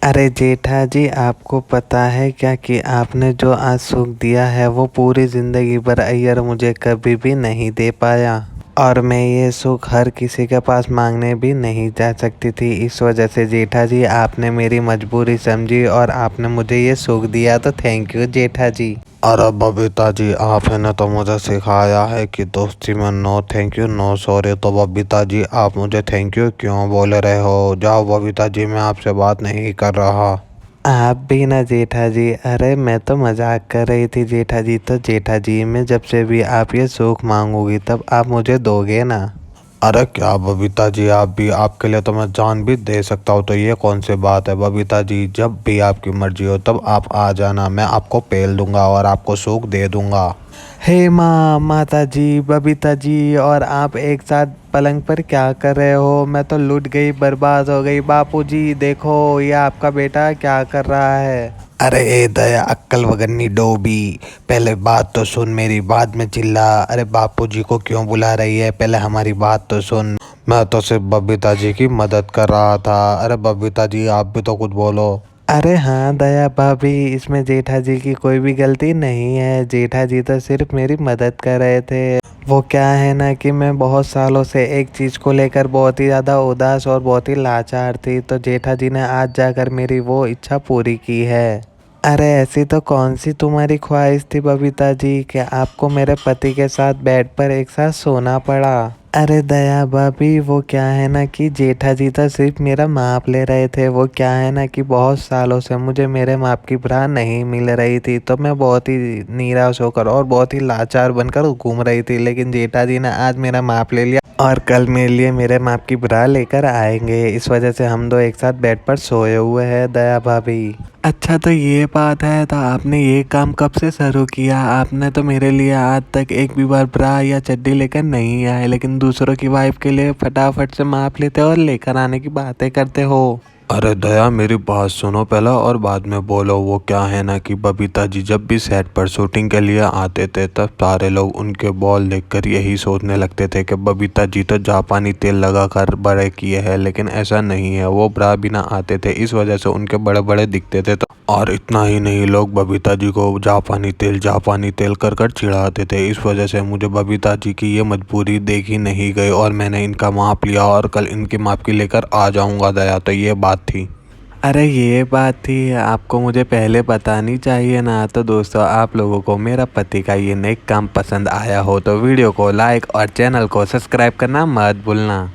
अरे जेठा जी, आपको पता है क्या कि आपने जो आज सुख दिया है वो पूरी ज़िंदगी भर अय्यर मुझे कभी भी नहीं दे पाया। और मैं ये सुख हर किसी के पास मांगने भी नहीं जा सकती थी। इस वजह से जेठा जी, आपने मेरी मजबूरी समझी और आपने मुझे ये सुख दिया, तो थैंक यू जेठा जी। अरे बबीता जी, आपने तो मुझे सिखाया है कि दोस्ती में no thank you no sorry. तो बबीता जी, आप मुझे थैंक यू क्यों बोल रहे हो? जाओ बबीता जी, मैं आपसे बात नहीं कर रहा। आप भी ना जेठा जी। अरे मैं तो मजाक कर रही थी जेठा जी। तो जेठा जी, मैं जब से भी आप ये सुख मांगोगी तब आप मुझे दोगे ना? अरे क्या बबीता जी, आप भी, आपके लिए तो मैं जान भी दे सकता हूँ। तो ये कौन सी बात है बबीता जी? जब भी आपकी मर्जी हो तब आप आ जाना, मैं आपको पेल दूंगा और आपको सूख दे दूंगा। हे माँ, माता जी, बबीता जी और आप एक साथ पलंग पर क्या कर रहे हो? मैं तो लूट गई, बर्बाद हो गई। बापूजी देखो, ये आपका बेटा क्या कर रहा है। अरे ए दया, अक्कल वगन्नी डोबी, पहले बात तो सुन मेरी, बाद में चिल्ला। अरे बापूजी को क्यों बुला रही है? पहले हमारी बात तो सुन। मैं तो सिर्फ बबीता जी की मदद कर रहा था। अरे बबीता जी, आप भी तो कुछ बोलो। अरे हाँ दया भाभी, इसमें जेठा जी की कोई भी गलती नहीं है। जेठा जी तो सिर्फ मेरी मदद कर रहे थे। वो क्या है ना कि मैं बहुत सालों से एक चीज़ को लेकर बहुत ही ज़्यादा उदास और बहुत ही लाचार थी, तो जेठा जी ने आज जाकर मेरी वो इच्छा पूरी की है। अरे ऐसी तो कौन सी तुम्हारी ख्वाहिश थी बबीता जी कि आपको मेरे पति के साथ बेड पर एक साथ सोना पड़ा? अरे दया भाभी, वो क्या है ना कि जेठा जी तो सिर्फ मेरा माप ले रहे थे। वो क्या है ना कि बहुत सालों से मुझे मेरे माप की ब्रा नहीं मिल रही थी, तो मैं बहुत ही निराश होकर और बहुत ही लाचार बनकर घूम रही थी। लेकिन जेठा जी ने आज मेरा माप ले लिया और कल मेरे लिए मेरे माप की ब्रा लेकर आएंगे। इस वजह से हम दो एक साथ बेड पर सोए हुए हैं दया भाभी। अच्छा, तो ये बात है। तो आपने ये काम कब से शुरू किया? आपने तो मेरे लिए आज तक एक भी बार ब्रा या चड्डी लेकर नहीं आए, लेकिन दूसरों की वाइफ के लिए फटाफट से माप लेते हो और लेकर आने की बातें करते हो। अरे दया, मेरी बात सुनो पहला और बाद में बोलो। वो क्या है ना कि बबीता जी जब भी सेट पर शूटिंग के लिए आते थे तब सारे लोग उनके बॉल देखकर यही सोचने लगते थे कि बबीता जी तो जापानी तेल लगाकर बड़े किए हैं, लेकिन ऐसा नहीं है। वो ब्रा बिना आते थे, इस वजह से उनके बड़े बड़े दिखते थे। तो और इतना ही नहीं, लोग बबीता जी को जापानी तेल कर कर चिढ़ाते थे। इस वजह से मुझे बबीता जी की ये मजबूरी देखी नहीं गई और मैंने इनका माप लिया और कल इनके माप की लेकर आ जाऊंगा दया। तो ये बात थी। अरे ये बात थी, आपको मुझे पहले बतानी चाहिए ना। तो दोस्तों, आप लोगों को मेरा पति का ये नेक काम पसंद आया हो तो वीडियो को लाइक और चैनल को सब्सक्राइब करना मत भूलना।